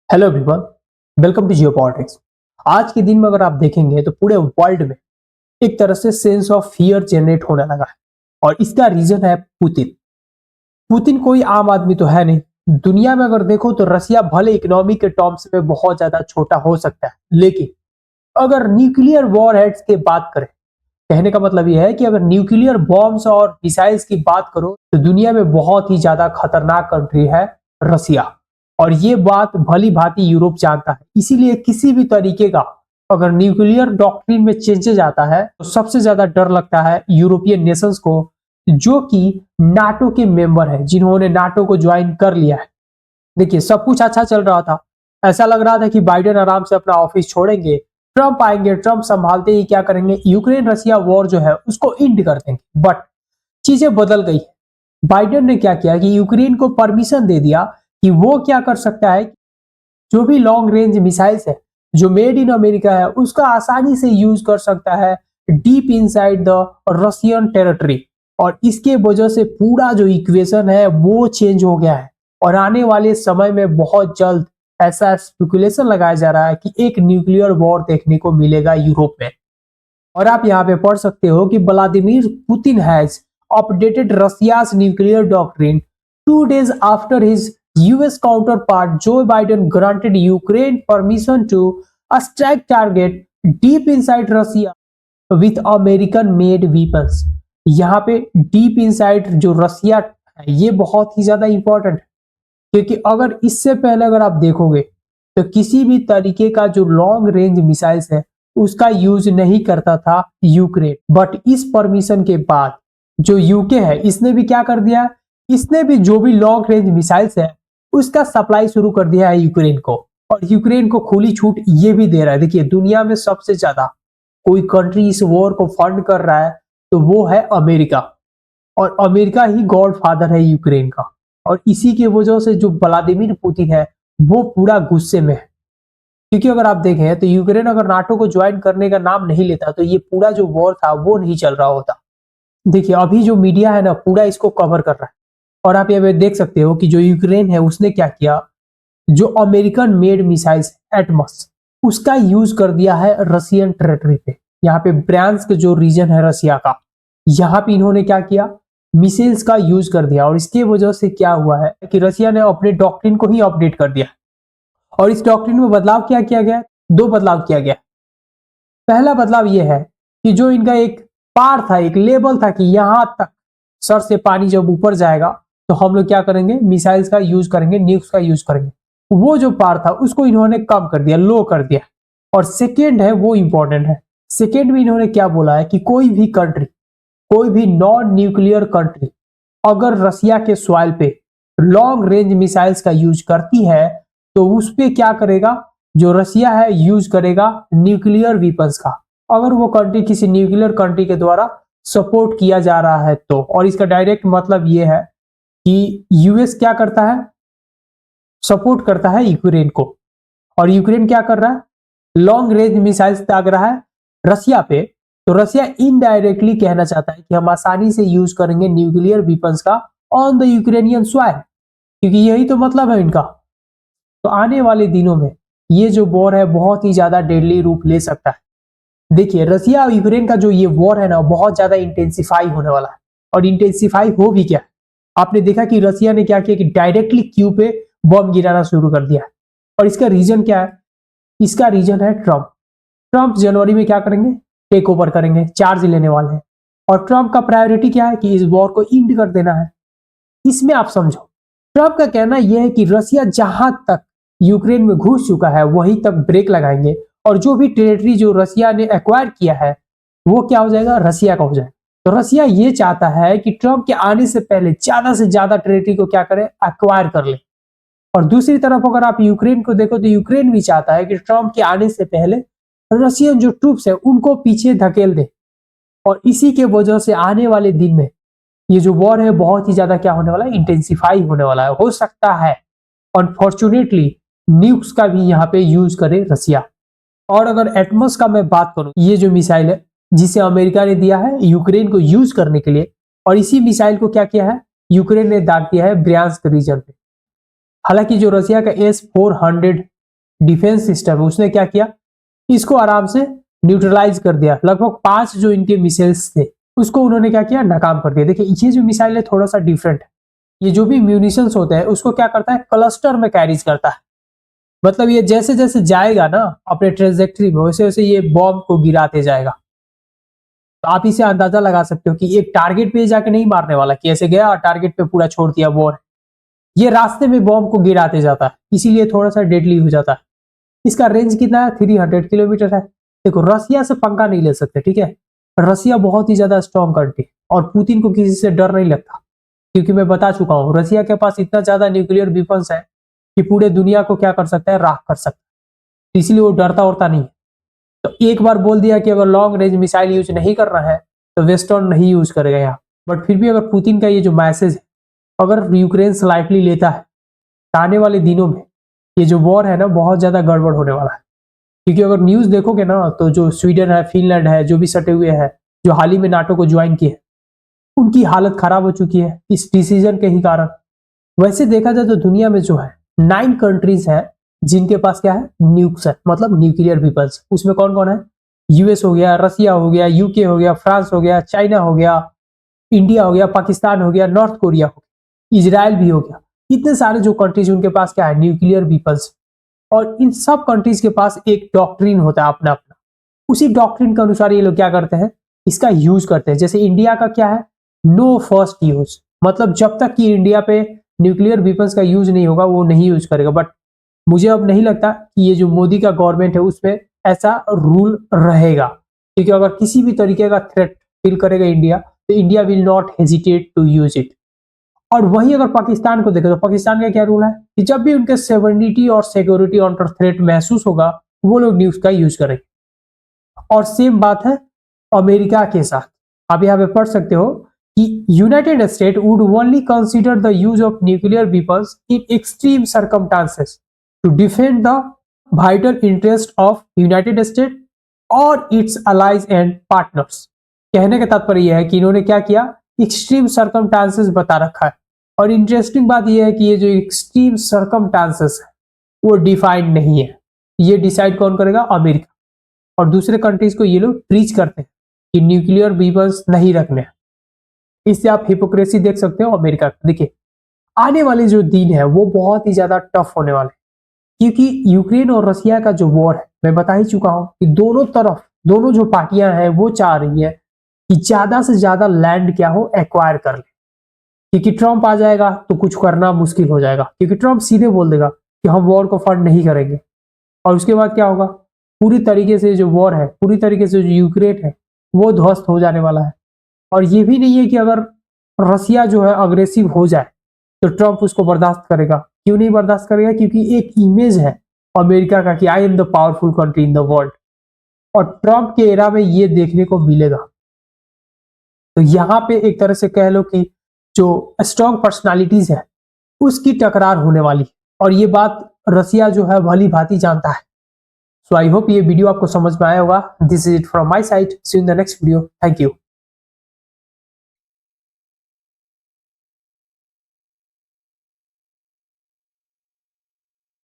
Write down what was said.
Hello everyone, welcome to geopolitics. आज के दिन में अगर आप देखेंगे तो पूरे वर्ल्ड में एक तरह से सेंस ऑफ फियर जनरेट होने लगा है और इसका रीजन है पुतिन। पुतिन कोई आम आदमी तो है नहीं। दुनिया में अगर देखो तो रसिया भले इकोनॉमी के टर्म्स में बहुत ज्यादा छोटा हो सकता है, लेकिन अगर न्यूक्लियर वॉर हेड्स की बात करें, कहने का मतलब यह है कि अगर न्यूक्लियर बॉम्ब्स और मिसाइल्स की बात करो तो दुनिया में बहुत ही ज्यादा खतरनाक कंट्री है रसिया। और ये बात भली भांति यूरोप जानता है, इसीलिए किसी भी तरीके का अगर न्यूक्लियर डॉक्ट्रिन में चेंजेज आता है तो सबसे ज्यादा डर लगता है यूरोपियन नेशंस को, जो कि नाटो के मेंबर है, जिन्होंने नाटो को ज्वाइन कर लिया है। देखिए, सब कुछ अच्छा चल रहा था, ऐसा लग रहा था कि बाइडेन आराम से अपना ऑफिस छोड़ेंगे, ट्रंप आएंगे, ट्रंप संभालते ही क्या करेंगे, यूक्रेन रसिया वॉर जो है उसको इंड कर देंगे। बट चीजें बदल गई है। बाइडेन ने क्या किया कि यूक्रेन को परमिशन दे दिया कि वो क्या कर सकता है, जो भी लॉन्ग रेंज मिसाइल्स है जो मेड इन अमेरिका है उसका आसानी से यूज कर सकता है deep inside the Russian territory. और इसके वजह से पूरा जो इक्वेशन है वो चेंज हो गया है और आने वाले समय में बहुत जल्द ऐसा स्पेकुलेशन लगाया जा रहा है कि एक न्यूक्लियर वॉर देखने को मिलेगा यूरोप में। और आप यहाँ पे पढ़ सकते हो कि Vladimir Putin has updated Russia's nuclear doctrine 2 days after his US counterpart Joe Biden granted Ukraine permission to strike target deep inside Russia with American made weapons। यहाँ पे डीप इनसाइड जो रसिया है ये बहुत ही ज्यादा इंपॉर्टेंट है, क्योंकि अगर इससे पहले अगर आप देखोगे तो किसी भी तरीके का जो लॉन्ग रेंज मिसाइल्स है उसका यूज नहीं करता था यूक्रेन। बट इस परमिशन के बाद जो यूके है इसने भी क्या कर दिया, इसने भी जो भी लॉन्ग रेंज मिसाइल्स है उसका सप्लाई शुरू कर दिया है यूक्रेन को, और यूक्रेन को खुली छूट ये भी दे रहा है। देखिए, दुनिया में सबसे ज्यादा कोई कंट्री इस वॉर को फंड कर रहा है तो वो है अमेरिका, और अमेरिका ही गॉड फादर है यूक्रेन का। और इसी की वजह से जो व्लादिमीर पुतिन है वो पूरा गुस्से में है, क्योंकि अगर आप देखें तो यूक्रेन अगर नाटो को ज्वाइन करने का नाम नहीं लेता तो ये पूरा जो वॉर था वो नहीं चल रहा होता। देखिए, अभी जो मीडिया है ना पूरा इसको कवर कर रहा है, और आप यहाँ पे देख सकते हो कि जो यूक्रेन है उसने क्या किया, जो अमेरिकन मेड मिसाइल्स एटमस उसका यूज कर दिया है रशियन टेरिटरी पे। यहाँ पे ब्रांस्क जो रीजन है रसिया का, यहाँ पे इन्होंने क्या किया, मिसाइल्स का यूज कर दिया। और इसके वजह से क्या हुआ है कि रसिया ने अपने डॉक्ट्रिन को ही अपडेट कर दिया, और इस डॉक्ट्रिन में बदलाव क्या किया गया, दो बदलाव किया गया। पहला बदलाव यह है कि जो इनका एक पार था, एक लेवल था कि यहां तक सर से पानी जब ऊपर जाएगा तो हम लोग क्या करेंगे, मिसाइल्स का यूज करेंगे, न्यूक्स का यूज करेंगे। वो जो पार था उसको इन्होंने कम कर दिया, लो कर दिया। और सेकेंड है वो इंपॉर्टेंट है, सेकेंड में इन्होंने क्या बोला है कि कोई भी कंट्री, कोई भी नॉन न्यूक्लियर कंट्री अगर रसिया के सॉइल पे लॉन्ग रेंज मिसाइल्स का यूज करती है तो उस पे क्या करेगा, जो रसिया है यूज करेगा न्यूक्लियर वेपन्स का, अगर वो कंट्री किसी न्यूक्लियर कंट्री के द्वारा सपोर्ट किया जा रहा है तो। और इसका डायरेक्ट मतलब ये है कि यूएस क्या करता है, सपोर्ट करता है यूक्रेन को, और यूक्रेन क्या कर रहा है, लॉन्ग रेंज मिसाइल्स दाग रहा है रसिया पे। तो रसिया इनडायरेक्टली कहना चाहता है कि हम आसानी से यूज करेंगे न्यूक्लियर वेपन्स का ऑन द यूक्रेनियन सॉइल, क्योंकि यही तो मतलब है इनका। तो आने वाले दिनों में ये जो वॉर है बहुत ही ज्यादा डेडली रूप ले सकता है। देखिए, रसिया और यूक्रेन का जो ये वॉर है ना बहुत ज्यादा इंटेंसिफाई होने वाला है, और इंटेंसिफाई हो भी क्या, आपने देखा कि रसिया ने क्या किया कि डायरेक्टली क्यू पे बम गिराना शुरू कर दिया। और इसका रीजन क्या है, इसका रीजन है ट्रंप। ट्रंप जनवरी में क्या करेंगे, टेक ओवर करेंगे, चार्ज लेने वाले हैं। और ट्रंप का प्रायोरिटी क्या है कि इस वॉर को इंड कर देना है। इसमें आप समझो, ट्रंप का कहना यह है कि रसिया जहां तक यूक्रेन में घुस चुका है वहीं तक ब्रेक लगाएंगे, और जो भी टेरिटरी जो रसिया ने एक्वायर किया है वो क्या हो जाएगा, रसिया का हो जाएगा। तो रसिया ये चाहता है कि ट्रंप के आने से पहले ज्यादा से ज्यादा टेरिटरी को क्या करे, एक्वायर कर ले। और दूसरी तरफ अगर आप यूक्रेन को देखो तो यूक्रेन भी चाहता है कि ट्रंप के आने से पहले रशियन जो ट्रूप्स है उनको पीछे धकेल दे। और इसी के वजह से आने वाले दिन में ये जो वॉर है बहुत ही ज्यादा क्या होने वाला है, इंटेंसिफाई होने वाला है। हो सकता है अनफॉर्चुनेटली न्यूक्स का भी यहाँ पे यूज करे रसिया। और अगर एटमस का मैं बात करूं, ये जो मिसाइल है जिसे अमेरिका ने दिया है यूक्रेन को यूज करने के लिए, और इसी मिसाइल को क्या किया है, यूक्रेन ने दाग दिया है ब्रियांस्क रीजन पे। हालांकि जो रसिया का S-400 डिफेंस सिस्टम है उसने क्या किया, इसको आराम से न्यूट्रलाइज कर दिया। लगभग 5 जो इनके मिसाइल्स थे उसको उन्होंने क्या किया, नाकाम कर दिया। देखिए ये जो मिसाइल है थोड़ा सा डिफरेंट है, ये जो भी म्यूनिशंस होते हैं उसको क्या करता है, क्लस्टर में कैरीज करता है। मतलब ये जैसे जैसे जाएगा ना अपने ट्रेजेक्ट्री में, वैसे वैसे ये बॉम्ब को गिराते जाएगा। तो आप इसे अंदाजा लगा सकते हो कि एक टारगेट पे जाके नहीं मारने वाला कि ऐसे गया और टारगेट पे पूरा छोड़ दिया वॉर। ये रास्ते में बॉम्ब को गिराते जाता है, इसीलिए थोड़ा सा डेडली हो जाता है। इसका रेंज कितना है, 300 किलोमीटर है। देखो रसिया से पंगा नहीं ले सकते, ठीक है। रसिया बहुत ही ज्यादा स्ट्रॉन्ग कंट्री और पुतिन को किसी से डर नहीं लगता, क्योंकि मैं बता चुका हूं रसिया के पास इतना ज्यादा न्यूक्लियर वेपन्स है कि पूरे दुनिया को क्या कर सकता है, राख कर सकता है। इसलिए वो डरता उड़ता नहीं है। तो एक बार बोल दिया कि अगर लॉन्ग रेंज मिसाइल यूज नहीं करना है तो वेस्टर्न नहीं यूज करेगा यहाँ। बट फिर भी अगर पुतिन का ये जो मैसेज है, अगर यूक्रेन स्लाइटली लेता है तो आने वाले दिनों में ये जो वॉर है ना बहुत ज्यादा गड़बड़ होने वाला है। क्योंकि अगर न्यूज देखोगे ना तो जो स्वीडन है, फिनलैंड है, जो भी सटे हुए हैं, जो हाल ही में नाटो को ज्वाइन किए, उनकी हालत खराब हो चुकी है इस डिसीजन के ही कारण। वैसे देखा जाए तो दुनिया में जो है 9 कंट्रीज है जिनके पास क्या है, न्यूक्स है, मतलब न्यूक्लियर वेपन्स। उसमें कौन कौन है, यूएस हो गया, रसिया हो गया, यूके हो गया, फ्रांस हो गया, चाइना हो गया, इंडिया हो गया, पाकिस्तान हो गया, नॉर्थ कोरिया हो गया, इजराइल भी हो गया। इतने सारे जो कंट्रीज उनके पास क्या है, न्यूक्लियर वेपन्स। और इन सब कंट्रीज के पास एक डॉक्ट्रिन होता है अपना अपना। उसी डॉक्ट्रिन के अनुसार ये लोग क्या करते हैं, इसका यूज करते हैं। जैसे इंडिया का क्या है, नो फर्स्ट यूज, मतलब जब तक कि इंडिया पे न्यूक्लियर वेपन्स का यूज नहीं होगा वो नहीं यूज करेगा। बट मुझे अब नहीं लगता कि ये जो मोदी का गवर्नमेंट है उसमें ऐसा रूल रहेगा, क्योंकि अगर किसी भी तरीके का थ्रेट फील करेगा इंडिया तो India will not hesitate to use it. और वही अगर पाकिस्तान को देखें तो पाकिस्तान का क्या रूल है कि जब भी उनके सॉवरेनिटी और सिक्योरिटी अंडर थ्रेट महसूस होगा वो लोग न्यूज का यूज करेंगे। और सेम बात है अमेरिका के साथ। आप यहाँ पे पढ़ सकते हो कि United State would only consider the use of nuclear weapons in extreme circumstances to defend the vital interest of United State और इट्स अलाइज एंड पार्टनर्स। कहने का तात्पर्य यह है कि इन्होंने क्या किया, एक्सट्रीम सर्कमस्टांसेस बता रखा है। और इंटरेस्टिंग बात यह है कि ये जो एक्सट्रीम सर्कमस्टांसेस है वो डिफाइंड नहीं है, ये डिसाइड कौन करेगा, अमेरिका। और दूसरे कंट्रीज को ये लोग प्रीच करते हैं कि न्यूक्लियर वेपन्स नहीं रखने हैं। इससे आप हिपोक्रेसी देख सकते हो अमेरिका का। देखिए आने वाले जो दिन है वो बहुत ही ज्यादा टफ होने वाले, क्योंकि यूक्रेन और रसिया का जो वॉर है मैं बता ही चुका हूं कि दोनों तरफ, दोनों जो पार्टियां हैं वो चाह रही है कि ज्यादा से ज्यादा लैंड क्या हो, एक्वायर कर ले। क्योंकि ट्रंप आ जाएगा तो कुछ करना मुश्किल हो जाएगा, क्योंकि ट्रंप सीधे बोल देगा कि हम वॉर को फंड नहीं करेंगे। और उसके बाद क्या होगा, पूरी तरीके से जो वॉर है, पूरी तरीके से जो यूक्रेन है वो ध्वस्त हो जाने वाला है। और ये भी नहीं है कि अगर रसिया जो है अग्रेसिव हो जाए तो ट्रंप उसको बर्दाश्त करेगा। क्यों नहीं बर्दाश्त करेगा, क्योंकि एक इमेज है अमेरिका का कि I am the powerful country in the world. और ट्रंप के एरा में ये देखने को मिलेगा। तो यहाँ पे एक तरह से कह लो कि जो स्ट्रॉन्ग पर्सनालिटीज है उसकी टकरार होने वाली। और ये बात रसिया जो है भली भांति जानता है। सो आई होप ये वीडियो आपको समझ में आया होगा। This is it from my side, see you in the next video, thank you.